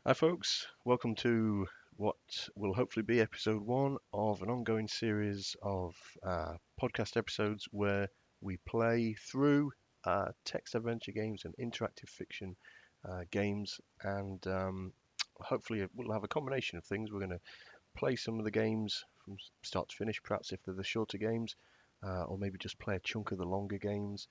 Hi, folks. Welcome to what will hopefully be episode 1 of an ongoing series of podcast episodes where we play through text adventure games and interactive fiction games, and hopefully we'll have a combination of things. We're going to play some of the games from start to finish, perhaps if they're the shorter games, or maybe just play a chunk of the longer games.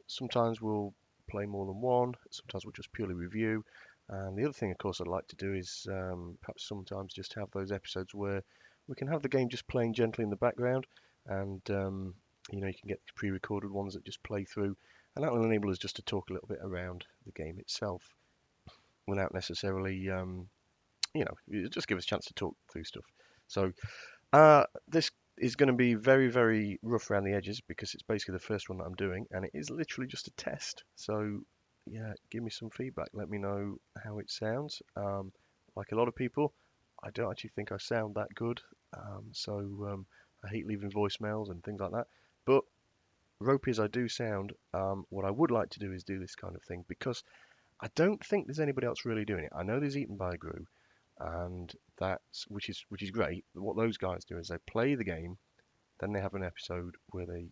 Sometimes we'll play more than one, sometimes we'll just purely review. And the other thing, of course, I'd like to do is perhaps sometimes just have those episodes where we can have the game just playing gently in the background, and you can get pre-recorded ones that just play through, and that will enable us just to talk a little bit around the game itself without necessarily, it just give us a chance to talk through stuff. So this is going to be very, very rough around the edges because it's basically the first one that I'm doing, and it is literally just a test. So, yeah, give me some feedback. Let me know how it sounds. Like a lot of people, I don't actually think I sound that good. So I hate leaving voicemails and things like that. But ropey as I do sound, what I would like to do is do this kind of thing because I don't think there's anybody else really doing it. I know there's Eaten by a Group, and that's which is great. What those guys do is they play the game, then they have an episode where they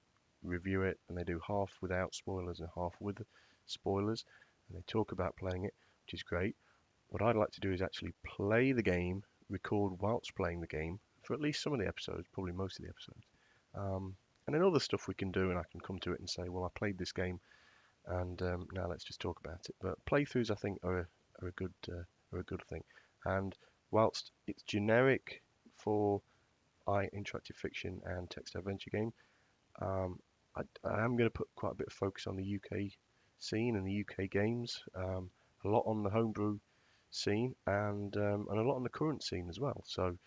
review it, and they do half without spoilers and half with spoilers, and they talk about playing it, which is great. What I'd like to do is actually play the game, record whilst playing the game for at least some of the episodes, probably most of the episodes. And then other stuff we can do, and I can come to it and say, well, I played this game, and now let's just talk about it. But playthroughs, I think, are a good thing. And whilst it's generic for interactive fiction and text adventure game, um, I am going to put quite a bit of focus on the UK scene and the UK games, a lot on the homebrew scene, and a lot on the current scene as well. So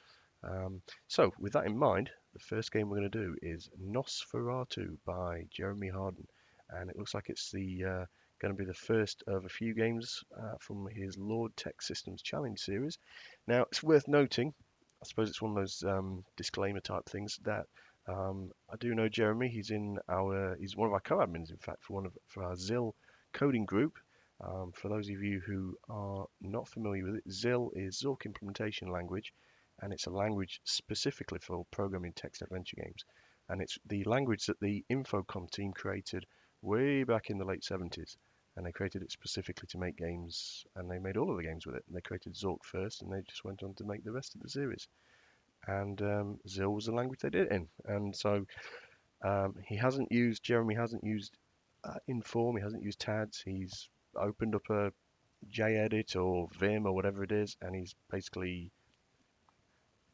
with that in mind, the first game we're going to do is Nosferatu by Jeremy Harden, and it looks like it's the going to be the first of a few games from his Lord Tech Systems Challenge series. Now, it's worth noting, I suppose it's one of those disclaimer type things that I do know Jeremy. He's one of our co-admins, in fact, for our ZIL coding group. For those of you who are not familiar with it, ZIL is Zork Implementation Language, and it's a language specifically for programming text adventure games. And it's the language that the Infocom team created way back in the late 70s. And they created it specifically to make games, and they made all of the games with it. And they created Zork first, and they just went on to make the rest of the series. And ZIL was the language they did it in. And so Jeremy hasn't used Inform, he hasn't used TADS, he's opened up a JEdit or Vim or whatever it is, and he's basically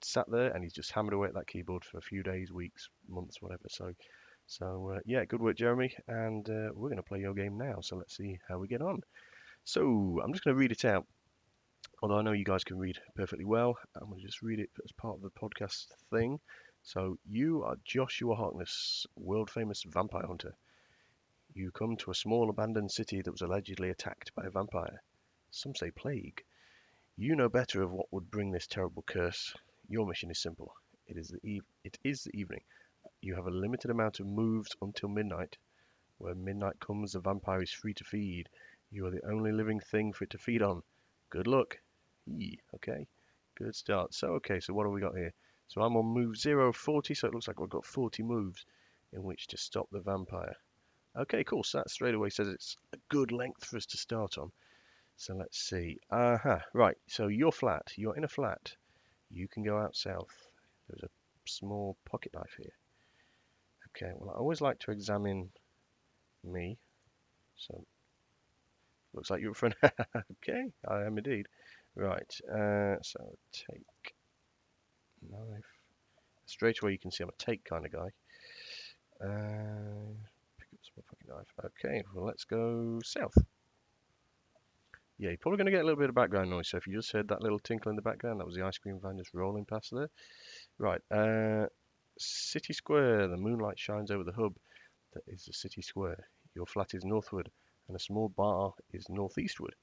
sat there and he's just hammered away at that keyboard for a few days, weeks, months, whatever. So yeah, good work, Jeremy. And we're going to play your game now. So let's see how we get on. So I'm just going to read it out. Although I know you guys can read perfectly well, I'm going to just read it as part of the podcast thing. So you are Joshua Harkness, world famous vampire hunter. You come to a small abandoned city that was allegedly attacked by a vampire. Some say plague. You know better of what would bring this terrible curse. Your mission is simple. It is the evening. You have a limited amount of moves until midnight. When midnight comes, the vampire is free to feed. You are the only living thing for it to feed on. Good luck. Okay. Good start. So what have we got here? So I'm on move 040, so it looks like we've got 40 moves in which to stop the vampire. Okay, cool. So that straight away says it's a good length for us to start on. So let's see. Right. So you're flat. You're in a flat. You can go out south. There's a small pocket knife here. Okay, well, I always like to examine me. So, looks like you're a friend. Okay, I am indeed. Right, so take knife. Straight away you can see I'm a take kind of guy. Pick up small pocket knife. Okay, well, let's go south. Yeah, you're probably going to get a little bit of background noise, so if you just heard that little tinkle in the background, that was the ice cream van just rolling past there. Right, city square. The moonlight shines over the hub. That is the city square. Your flat is northward, and a small bar is northeastward.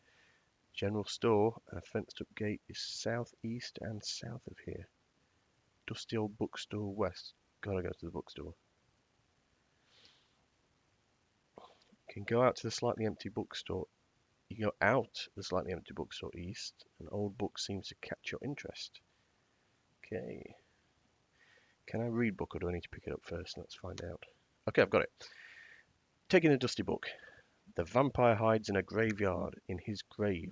General store and a fenced-up gate is southeast and south of here. Dusty old bookstore west. Gotta go to the bookstore. Can go out to the slightly empty bookstore You go out the slightly empty bookstore east. An old book seems to catch your interest. Okay. Can I read book or do I need to pick it up first? Let's find out. Okay, I've got it. Taking a dusty book. The vampire hides in a graveyard in his grave.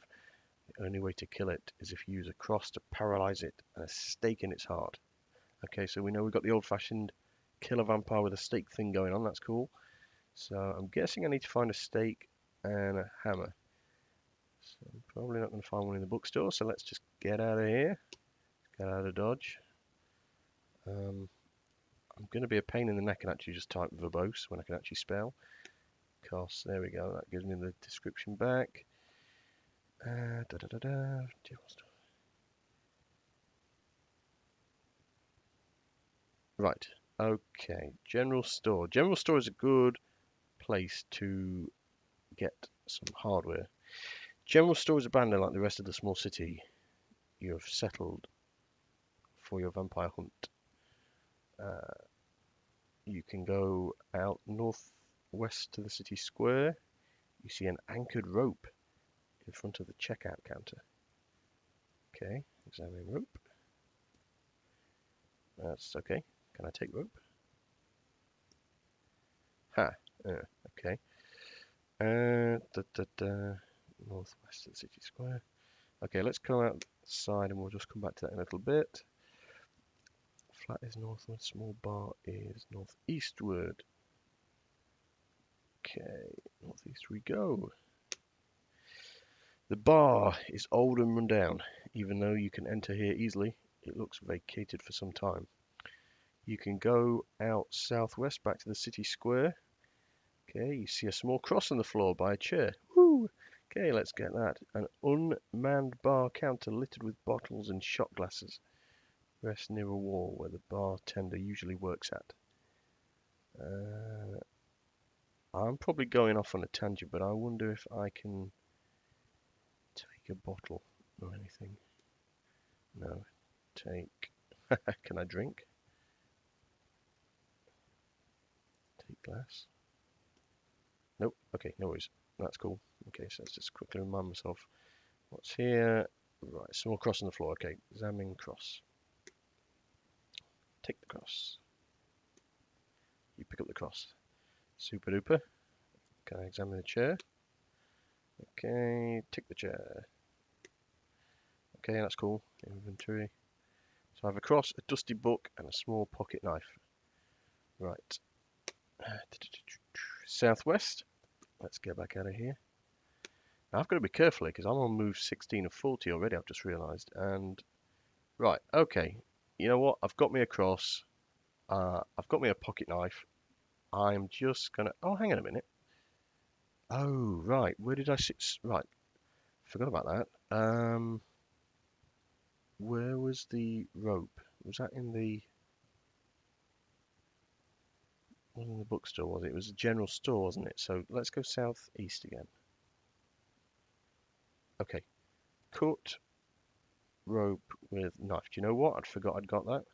The only way to kill it is if you use a cross to paralyze it and a stake in its heart. Okay, so we know we've got the old-fashioned kill a vampire with a stake thing going on. That's cool. So I'm guessing I need to find a stake and a hammer. So I'm probably not going to find one in the bookstore, so let's just get out of here. Get out of Dodge. I'm going to be a pain in the neck and actually just type verbose when I can actually spell. Because, there we go, that gives me the description back. Right, okay, general store. General store is a good place to get some hardware. General store is abandoned like the rest of the small city you have settled for your vampire hunt. You can go out northwest to the city square. You see an anchored rope in front of the checkout counter. Okay, examine rope. That's okay. Can I take rope? Ha, okay. Northwest of the city square. Okay, let's come outside and we'll just come back to that in a little bit. Flat is northward, small bar is northeastward. Okay, northeast we go. The bar is old and run down. Even though you can enter here easily, it looks vacated for some time. You can go out southwest back to the city square. Okay, you see a small cross on the floor by a chair. Woo! Okay, let's get that. An unmanned bar counter littered with bottles and shot glasses. Rests near a wall where the bartender usually works at. I'm probably going off on a tangent, but I wonder if I can take a bottle or anything. No, take. Can I drink? Take glass. Nope. Okay, no worries. That's cool. Okay, so let's just quickly remind myself what's here. Right, small cross on the floor. Okay, examine cross. Take the cross. You pick up the cross. Super duper. Can I examine the chair? Okay, take the chair. Okay, that's cool. Inventory. So I have a cross, a dusty book, and a small pocket knife. Right. Southwest. Let's get back out of here. Now I've got to be careful here because I'm on move 16 of 40 already, I've just realised. And, right, okay. You know what? I've got me a cross. I've got me a pocket knife. I'm just going to... Oh, hang on a minute. Oh, right. Where did I sit? Right. Forgot about that. Where was the rope? Was that in the... Wasn't in the bookstore, was it? It was a general store, wasn't it? So let's go southeast again. Okay. Cut rope with knife. Do you know what? I'd forgot I'd got that.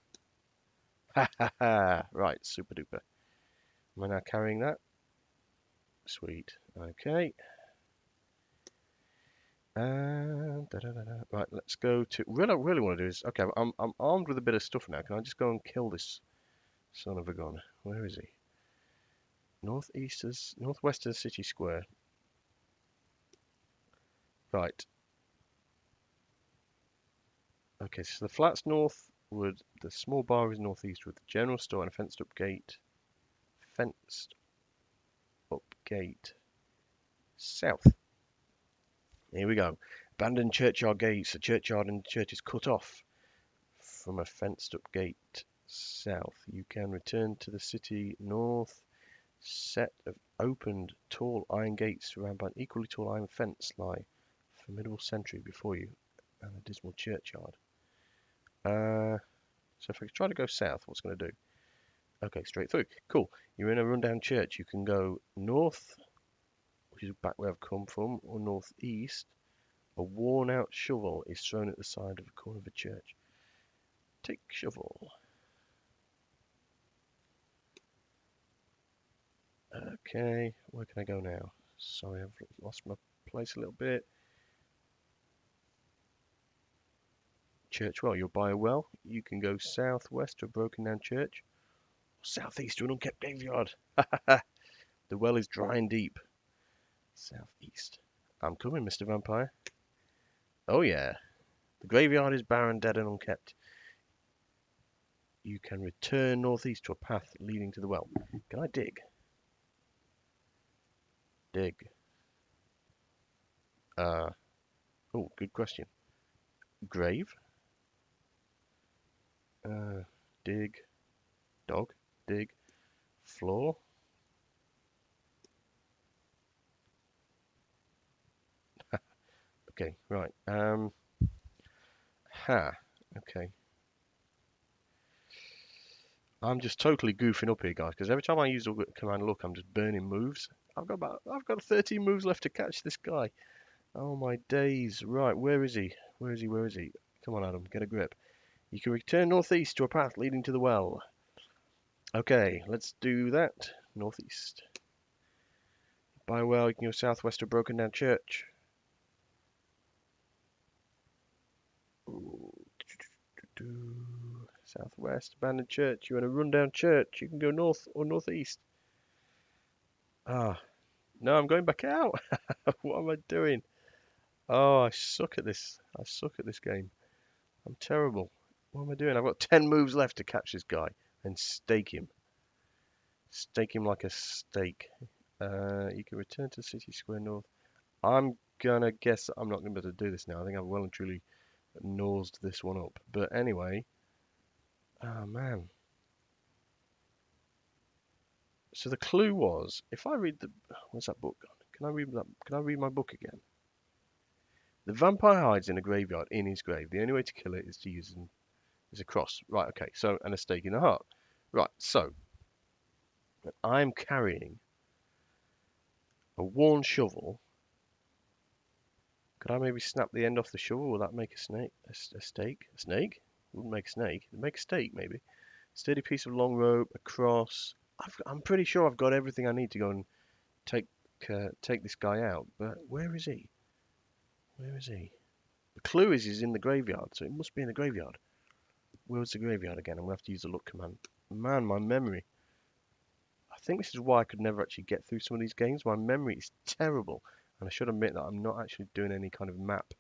Ha ha ha! Right, super duper. Am I now carrying that? Sweet. Okay. Right, let's go to. What I really want to do is, okay, I'm armed with a bit of stuff now. Can I just go and kill this son of a gun? Where is he? Northwest of the city square. Right. Okay, so the flat's northward. The small bar is northeastward. The general store and a fenced up gate. Fenced up gate. South. Here we go. Abandoned churchyard gates. The churchyard and church is cut off from a fenced up gate south. You can return to the city north. Set of opened tall iron gates surrounded by an equally tall iron fence lie a formidable sentry before you and a dismal churchyard. So if I try to go south, what's it going to do? Okay, straight through. Cool. You're in a rundown church. You can go north, which is back where I've come from, or northeast. A worn-out shovel is thrown at the side of the corner of a church. Take shovel. Okay, where can I go now? Sorry, I've lost my place a little bit. Church well, you'll buy a well. You can go southwest to a broken down church. Southeast to an unkept graveyard. The well is dry and deep. Southeast. I'm coming, Mr. Vampire. Oh yeah. The graveyard is barren, dead and unkept. You can return northeast to a path leading to the well. Can I dig? Dig. Oh, good question. Grave. Dig. Dog. Dig. Floor. Okay, right. Okay. I'm just totally goofing up here, guys, because every time I use the command look, I'm just burning moves. I've got 13 moves left to catch this guy. Oh my days. Right, where is he? Where is he? Where is he? Come on, Adam, get a grip. You can return northeast to a path leading to the well. Okay, let's do that. Northeast. By a well, you can go southwest to a broken down church. Southwest, abandoned church. You want a rundown church? You can go north or northeast. Ah, no, I'm going back out. What am I doing? Oh, I suck at this. I suck at this game. I'm terrible. What am I doing? I've got 10 moves left to catch this guy and stake him. Stake him like a steak. You can return to City Square North. I'm gonna guess I'm not gonna be able to do this now. I think I've well and truly nosed this one up. But anyway, oh man. So the clue was, if I read the, where's that book gone? Can I read that? Can I read my book again? The vampire hides in a graveyard in his grave. The only way to kill it is to use a cross. Right. Okay. So and a stake in the heart. Right. So I'm carrying a worn shovel. Could I maybe snap the end off the shovel? Will that make a snake? A stake? A snake? Wouldn't make a snake. It'd make a stake maybe. Sturdy piece of long rope, a cross. I'm pretty sure I've got everything I need to go and take this guy out. But where is he? Where is he? The clue is he's in the graveyard, so it must be in the graveyard. Where's the graveyard again? I'm gonna have to use the look command. Man, my memory. I think this is why I could never actually get through some of these games. My memory is terrible, and I should admit that I'm not actually doing any kind of map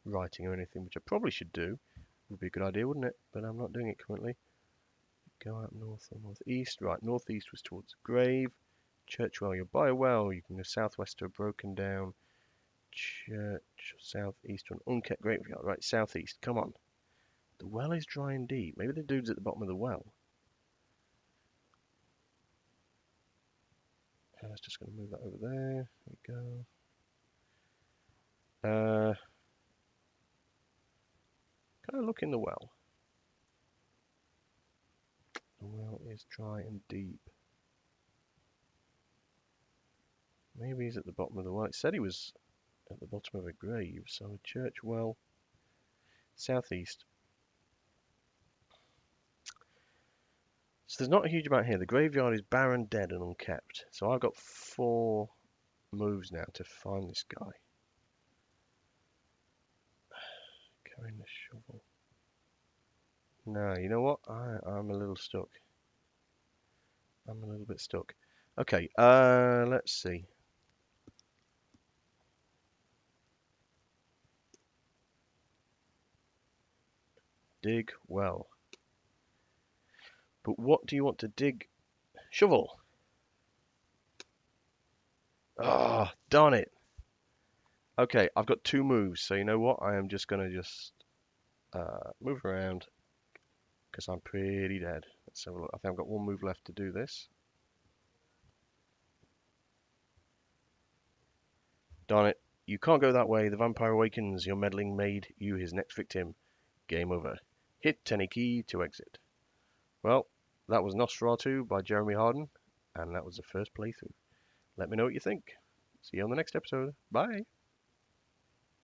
writing or anything, which I probably should do. Would be a good idea, wouldn't it? But I'm not doing it currently. Go out north or northeast. Right, northeast was towards the grave. Churchwell, you'll buy a well. You can go southwest to a broken down church. Southeast to an unkept graveyard. Right, southeast. Come on. The well is dry and deep. Maybe the dude's at the bottom of the well. I was just going to move that over there. There we go. Can I look in the well? The well is dry and deep. Maybe he's at the bottom of the well. It said he was at the bottom of a grave, so a church well. Southeast. So there's not a huge amount here. The graveyard is barren, dead, and unkept. So I've got 4 moves now to find this guy. Carrying the shovel. No, you know what? I'm a little stuck. I'm a little bit stuck. Okay, let's see. Dig well. But what do you want to dig? Shovel. Ah, darn it. Okay, I've got 2 moves, so you know what? I am just gonna move around because I'm pretty dead. Let's have a look. I think I've got 1 move left to do this. Darn it. You can't go that way. The vampire awakens. Your meddling made you his next victim. Game over. Hit any key to exit. Well, that was Nosferatu by Jeremy Harden, and that was the first playthrough. Let me know what you think. See you on the next episode. Bye.